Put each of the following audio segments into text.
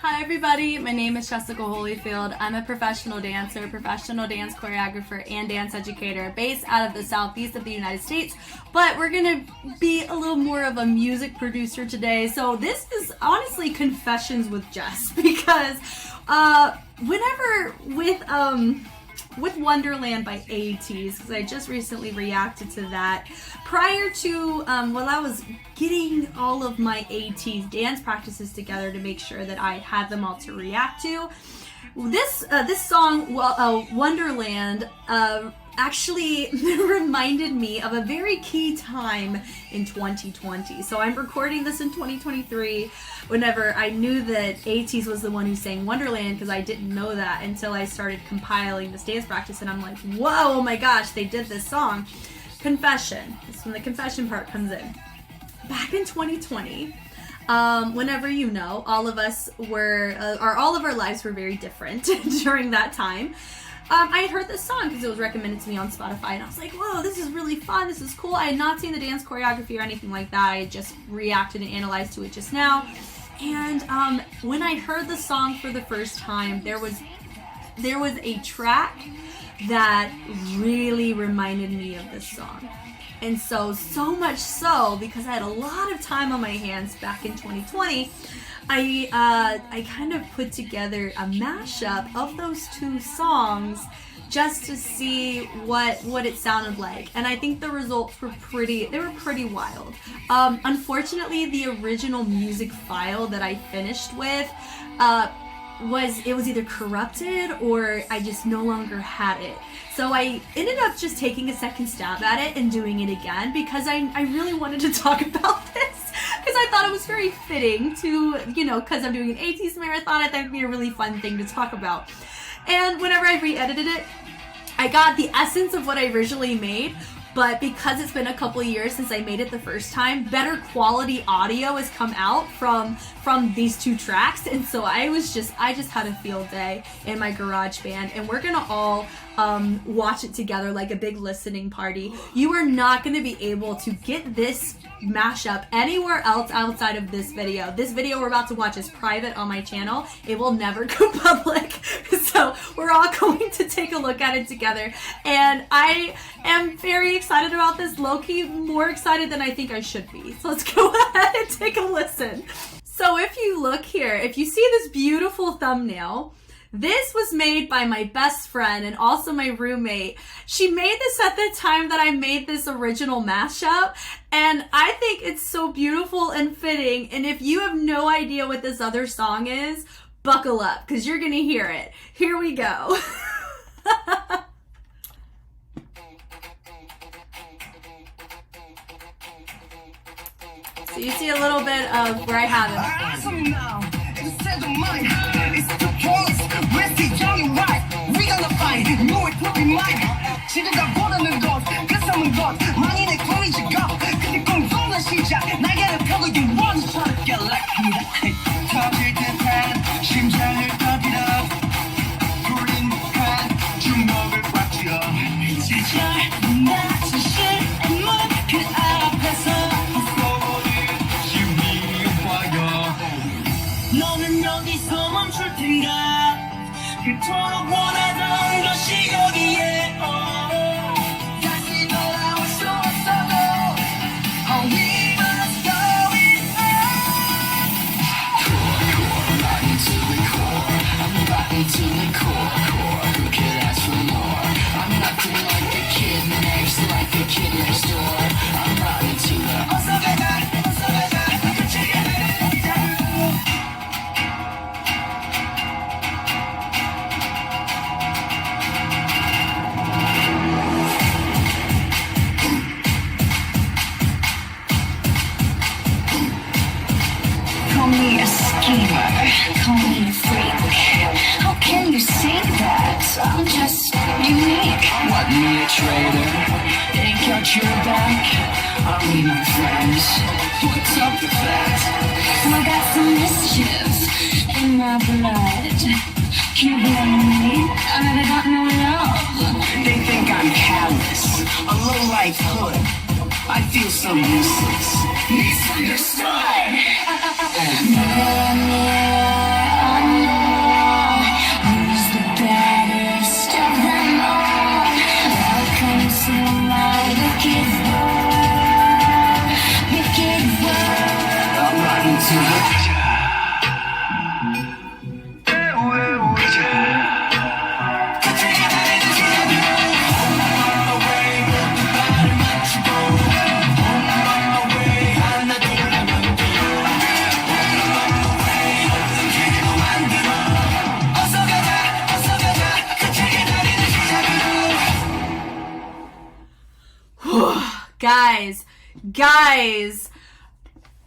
Hi everybody, my name is Jessica Holyfield. I'm a professional dancer, professional dance choreographer, and dance educator based out of the southeast of the United States, but we're gonna be a little more of a music producer today. So this is honestly Confessions with Jess, because whenever with Wonderland by Ateez, because I just recently reacted to that. Prior to, while I was getting all of my Ateez dance practices together to make sure that I had them all to react to, this song, Wonderland, actually reminded me of a very key time in 2020. So I'm recording this in 2023 whenever I knew that Ateez was the one who sang Wonderland, because I didn't know that until I started compiling this dance practice, and I'm like, whoa, oh my gosh, they did this song. Confession. This is when the confession part comes in. Back in 2020, whenever, you know, all of us were, all of our lives were very different during that time. I had heard this song because it was recommended to me on Spotify, and I was like, whoa, this is really fun, this is cool. I had not seen the dance choreography or anything like that. I had just reacted and analyzed to it just now. And when I heard the song for the first time, there was a track that really reminded me of this song. And so much so, because I had a lot of time on my hands back in 2020, I kind of put together a mashup of those two songs just to see what it sounded like. And I think the results were pretty wild. Unfortunately, the original music file that I finished with was either corrupted or I just no longer had it. So I ended up just taking a second stab at it and doing it again, because I really wanted to talk about this, because I thought it was very fitting to, you know, because I'm doing an Ateez marathon, I thought it'd be a really fun thing to talk about. And whenever I re-edited it, I got the essence of what I originally made, but because it's been a couple of years since I made it the first time, better quality audio has come out from these two tracks. And so I just had a field day in my garage band, and we're gonna all watch it together like a big listening party. You are not gonna be able to get this mashup anywhere else outside of this video. This video we're about to watch is private on my channel. It will never go public. So we're all going to take a look at it together. And I am very excited about this, low-key more excited than I think I should be. So let's go ahead and take a listen. So if you look here, if you see this beautiful thumbnail, this was made by my best friend and also my roommate. She made this at the time that I made this original mashup, and I think it's so beautiful and fitting. And if you have no idea what this other song is, buckle up, because you're gonna hear it. Here we go. So you see a little bit of where I have it. 그토록 원하던 것이 여기에 다시 돌아올 수 없어도 we must go in core, right into the core. I'm right into the core. Who could ask for more? I'm nothing like a kid next, like a kid next door. I'm right into the 어서 가자 Call me a schemer, call me a freak. How can you say that? I'm just unique. What, me a traitor? Ain't got your back. Are we my friends? What's up with that? I got some mischief in my blood. Can you blame me? I never got no love. They think I'm callous, a low-life hood. I feel so useless, misunderstood. Mirror, mirror guys,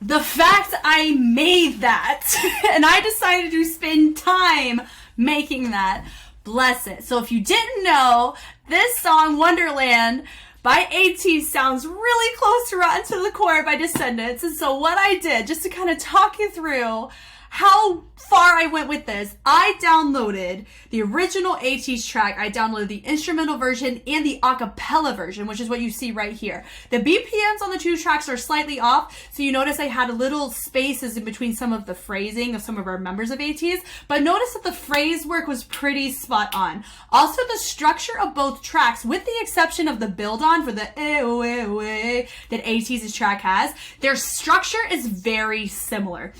the fact I made that and I decided to spend time making that, bless it. So if you didn't know, this song, Wonderland, by Ateez sounds really close to Rotten to the Core by Descendants. And so what I did, just to kind of talk you through how far I went with this, I downloaded the original Ateez track, I downloaded the instrumental version and the acapella version, which is what you see right here. The BPMs on the two tracks are slightly off, so you notice I had little spaces in between some of the phrasing of some of our members of Ateez, but notice that the phrase work was pretty spot on. Also, the structure of both tracks, with the exception of the build on for the that Ateez's track has, their structure is very similar.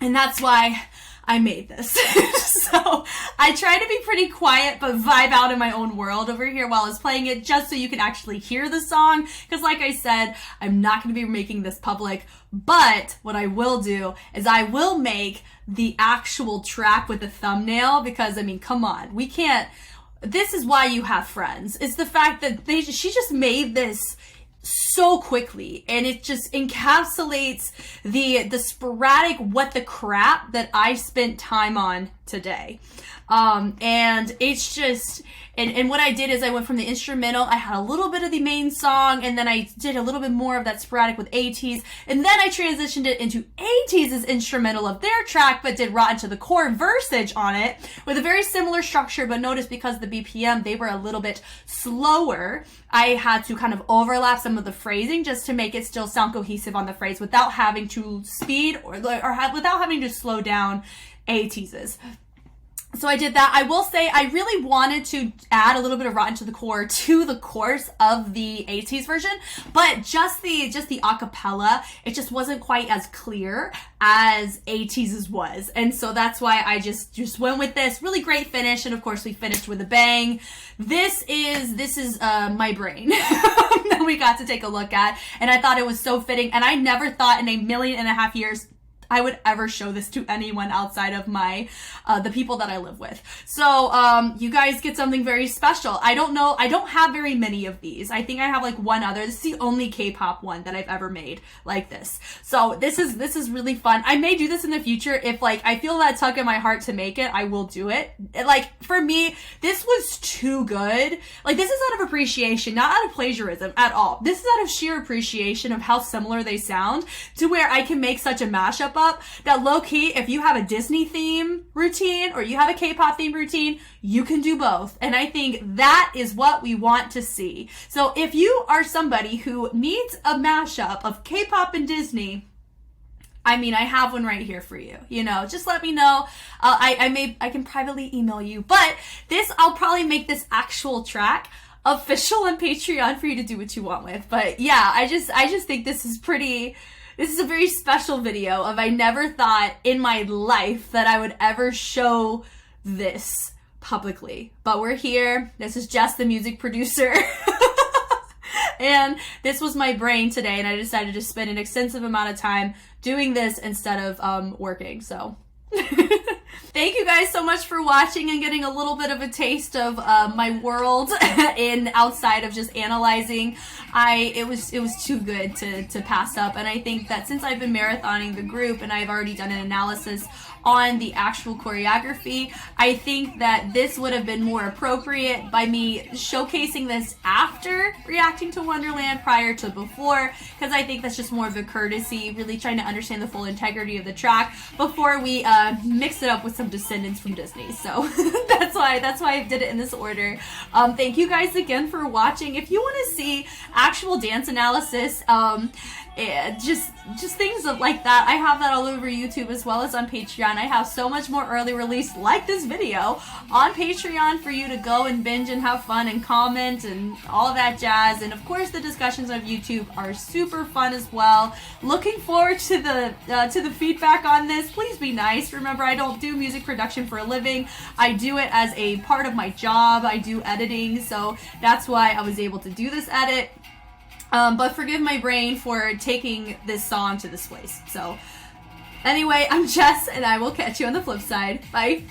And that's why I made this. So I try to be pretty quiet but vibe out in my own world over here while I was playing it, just so you can actually hear the song. Because like I said, I'm not going to be making this public. But what I will do is I will make the actual track with the thumbnail, because I mean, come on, we can't. This is why you have friends. It's the fact that she just made this so quickly, and it just encapsulates the sporadic what the crap that I spent time on today. And it's just, and what I did is I went from the instrumental, I had a little bit of the main song, and then I did a little bit more of that sporadic with Ateez, and then I transitioned it into Ateez's instrumental of their track, but did Rotten to the Core versage on it with a very similar structure. But notice, because the BPM, they were a little bit slower, I had to kind of overlap some of the phrasing just to make it still sound cohesive on the phrase without having to speed or without having to slow down Ateez's. So I did that. I will say I really wanted to add a little bit of Rotten to the Core to the course of the Ateez version, but just the acapella, it just wasn't quite as clear as Ateez's was. And so that's why I just went with this. Really great finish, and of course we finished with a bang. This is my brain that we got to take a look at, and I thought it was so fitting, and I never thought in 1.5 million years I would ever show this to anyone outside of my, the people that I live with. So, you guys get something very special. I don't know, I don't have very many of these. I think I have like one other. This is the only K-pop one that I've ever made like this. So this is really fun. I may do this in the future if like I feel that tug in my heart to make it, I will do it. Like for me, this was too good. Like this is out of appreciation, not out of plagiarism at all. This is out of sheer appreciation of how similar they sound, to where I can make such a mashup up that low-key, if you have a Disney theme routine or you have a K-pop theme routine, you can do both. And I think that is what we want to see. So if you are somebody who needs a mashup of K-pop and Disney, I mean, I have one right here for you. You know, just let me know. I can privately email you, but I'll probably make this actual track official on Patreon for you to do what you want with. But yeah, I just think this is a very special video of, I never thought in my life that I would ever show this publicly. But we're here. This is Jess, the music producer. And this was my brain today, and I decided to spend an extensive amount of time doing this instead of working. So thank you guys so much for watching and getting a little bit of a taste of my world in outside of just analyzing. It was too good to pass up, and I think that since I've been marathoning the group and I've already done an analysis on the actual choreography, I think that this would have been more appropriate by me showcasing this after reacting to Wonderland prior to before, because I think that's just more of a courtesy, really trying to understand the full integrity of the track before we mix it up with some Descendants from Disney. So that's why I did it in this order. Thank you guys again for watching. If you want to see actual dance analysis, just things like that, I have that all over YouTube as well as on Patreon. I have so much more early release like this video on Patreon for you to go and binge and have fun and comment and all that jazz. And of course the discussions on YouTube are super fun as well. Looking forward to the feedback on this. Please be nice. Remember, I don't do music production for a living. I do it as a part of my job. I do editing, so that's why I was able to do this edit. But forgive my brain for taking this song to this place. So anyway, I'm Jess, and I will catch you on the flip side. Bye.